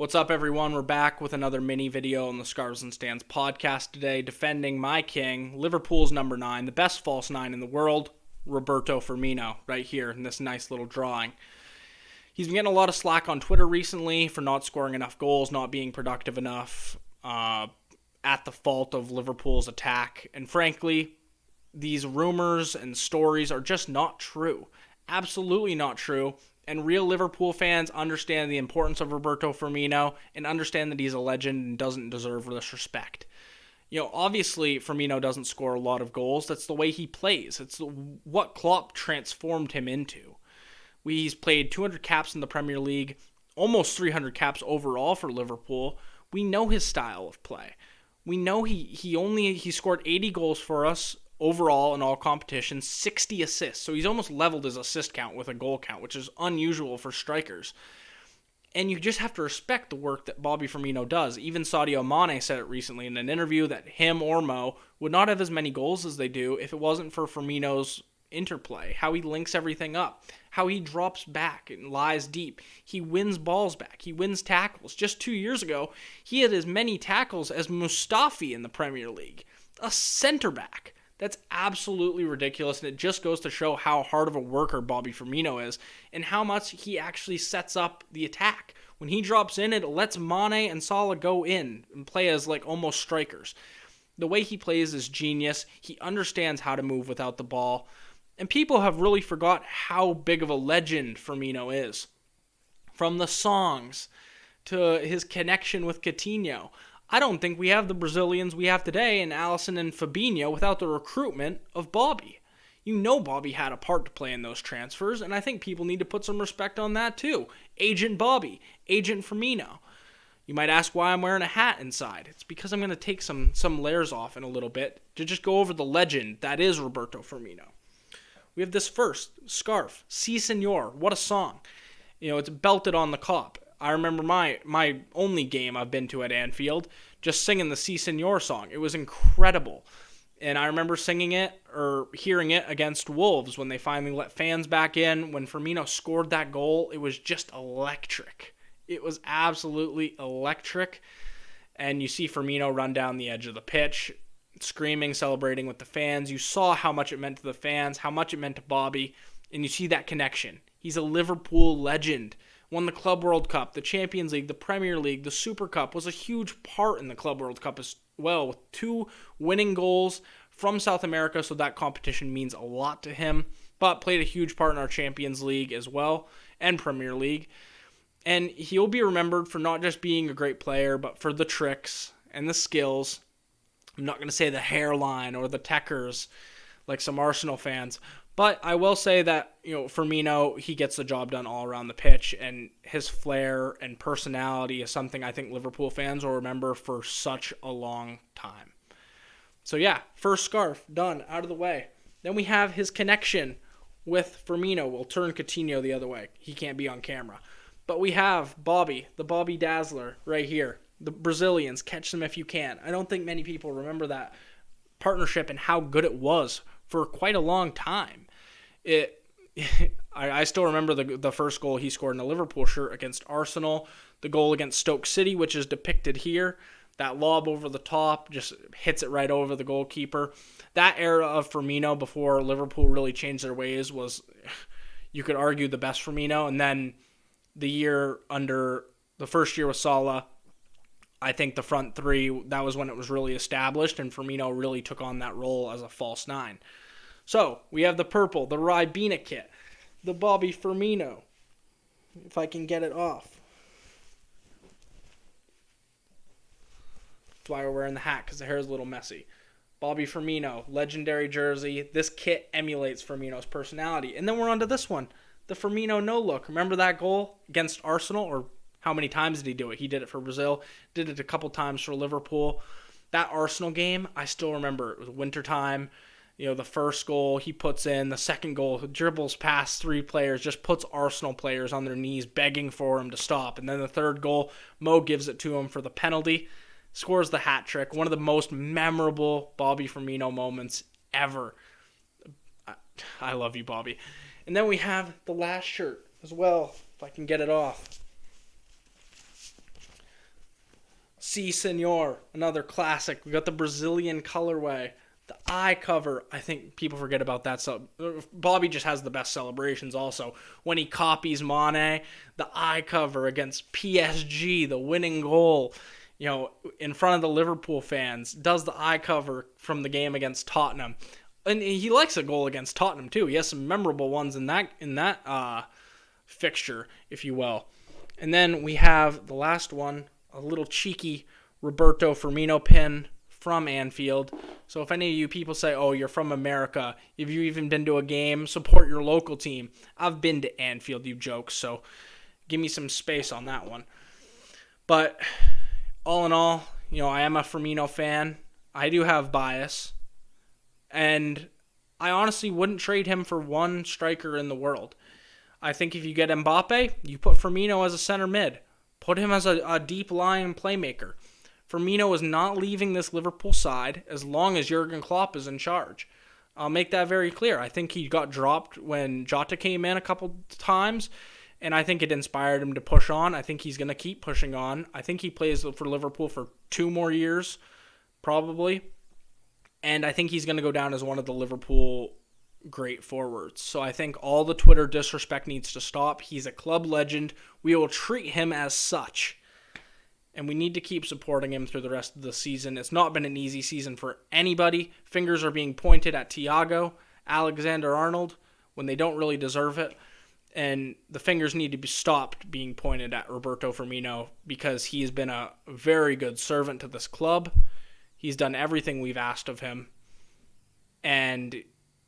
What's up, everyone? We're back with another mini video on the Scarves and Stands podcast today, defending my king, Liverpool's number 9, the best false 9 in the world, Roberto Firmino, right here in this nice little drawing. He's been getting a lot of slack on Twitter recently for not scoring enough goals, not being productive enough, at the fault of Liverpool's attack. And frankly, these rumors and stories are just not true. Absolutely not true. And real Liverpool fans understand the importance of Roberto Firmino and understand that he's a legend and doesn't deserve this respect. Obviously, Firmino doesn't score a lot of goals. That's the way he plays. It's what Klopp transformed him into. He's played 200 caps in the Premier League, almost 300 caps overall for Liverpool. We know his style of play. We know he scored 80 goals for us overall in all competitions, 60 assists. So he's almost leveled his assist count with a goal count, which is unusual for strikers. And you just have to respect the work that Bobby Firmino does. Even Sadio Mane said it recently in an interview that him or Mo would not have as many goals as they do if it wasn't for Firmino's interplay, how he links everything up, how he drops back and lies deep. He wins balls back. He wins tackles. Just 2 years ago, he had as many tackles as Mustafi in the Premier League, a center back. That's absolutely ridiculous, and it just goes to show how hard of a worker Bobby Firmino is and how much he actually sets up the attack. When he drops in, it lets Mane and Salah go in and play as like almost strikers. The way he plays is genius. He understands how to move without the ball, and people have really forgot how big of a legend Firmino is. From the songs to his connection with Coutinho. I don't think we have the Brazilians we have today in Alisson and Fabinho without the recruitment of Bobby. Bobby had a part to play in those transfers, and I think people need to put some respect on that too. Agent Bobby, Agent Firmino. You might ask why I'm wearing a hat inside. It's because I'm going to take some layers off in a little bit to just go over the legend that is Roberto Firmino. We have this first, Scarf, Si Senor, what a song. It's belted on the cop. I remember my only game I've been to at Anfield, just singing the Si Senor song. It was incredible. And I remember singing it or hearing it against Wolves when they finally let fans back in. When Firmino scored that goal, it was just electric. It was absolutely electric. And you see Firmino run down the edge of the pitch, screaming, celebrating with the fans. You saw how much it meant to the fans, how much it meant to Bobby, and you see that connection. He's a Liverpool legend. Won the Club World Cup, the Champions League, the Premier League, the Super Cup, was a huge part in the Club World Cup as well, with 2 winning goals from South America, so that competition means a lot to him, but played a huge part in our Champions League as well, and Premier League. And he'll be remembered for not just being a great player, but for the tricks and the skills. I'm not going to say the hairline or the techers like some Arsenal fans, but I will say that, Firmino, he gets the job done all around the pitch, and his flair and personality is something I think Liverpool fans will remember for such a long time. So yeah, first Scarf, done, out of the way. Then we have his connection with Firmino. We'll turn Coutinho the other way. He can't be on camera. But we have Bobby, the Bobby Dazzler, right here. The Brazilians, catch them if you can. I don't think many people remember that partnership and how good it was for quite a long time. I still remember the first goal he scored in a Liverpool shirt against Arsenal, the goal against Stoke City, which is depicted here. That lob over the top just hits it right over the goalkeeper. That era of Firmino before Liverpool really changed their ways was, you could argue, the best Firmino. And then the first year with Salah, I think the front three, that was when it was really established, and Firmino really took on that role as a false 9. So, we have the purple, the Ribena kit, the Bobby Firmino, if I can get it off. That's why we're wearing the hat, because the hair is a little messy. Bobby Firmino, legendary jersey. This kit emulates Firmino's personality. And then we're on to this one, the Firmino no-look. Remember that goal against Arsenal? Or how many times did he do it? He did it for Brazil, did it a couple times for Liverpool. That Arsenal game, I still remember. It was wintertime. The first goal he puts in, the second goal, dribbles past 3 players, just puts Arsenal players on their knees begging for him to stop. And then the third goal, Mo gives it to him for the penalty, scores the hat trick. One of the most memorable Bobby Firmino moments ever. I love you, Bobby. And then we have the last shirt as well, if I can get it off. Si Senor, another classic. We got the Brazilian colorway. The eye cover, I think people forget about that. So Bobby just has the best celebrations also. When he copies Mane, the eye cover against PSG, the winning goal, in front of the Liverpool fans, does the eye cover from the game against Tottenham. And he likes a goal against Tottenham too. He has some memorable ones in that fixture, if you will. And then we have the last one, a little cheeky Roberto Firmino pin from Anfield. So if any of you people say, oh, you're from America, if you've even been to a game, support your local team. I've been to Anfield, you jokes, so give me some space on that one. But all in all, I am a Firmino fan. I do have bias. And I honestly wouldn't trade him for one striker in the world. I think if you get Mbappe, you put Firmino as a center mid. Put him as a deep line playmaker. Firmino is not leaving this Liverpool side as long as Jurgen Klopp is in charge. I'll make that very clear. I think he got dropped when Jota came in a couple times, and I think it inspired him to push on. I think he's going to keep pushing on. I think he plays for Liverpool for 2 more years, probably. And I think he's going to go down as one of the Liverpool great forwards. So I think all the Twitter disrespect needs to stop. He's a club legend. We will treat him as such. And we need to keep supporting him through the rest of the season. It's not been an easy season for anybody. Fingers are being pointed at Thiago, Alexander-Arnold, when they don't really deserve it. And the fingers need to be stopped being pointed at Roberto Firmino because he has been a very good servant to this club. He's done everything we've asked of him. And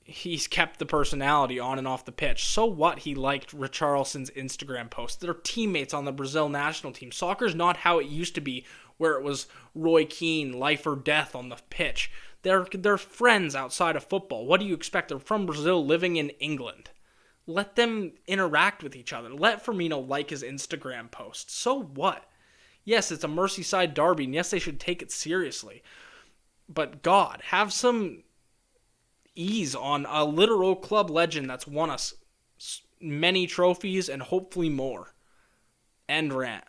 he's kept the personality on and off the pitch. So what? He liked Richarlison's Instagram post. They're teammates on the Brazil national team. Soccer's not how it used to be, where it was Roy Keane, life or death on the pitch. They're friends outside of football. What do you expect? They're from Brazil living in England. Let them interact with each other. Let Firmino like his Instagram post. So what? Yes, it's a Merseyside derby, and yes, they should take it seriously. But God, have some ease on a literal club legend that's won us many trophies and hopefully more. End rant.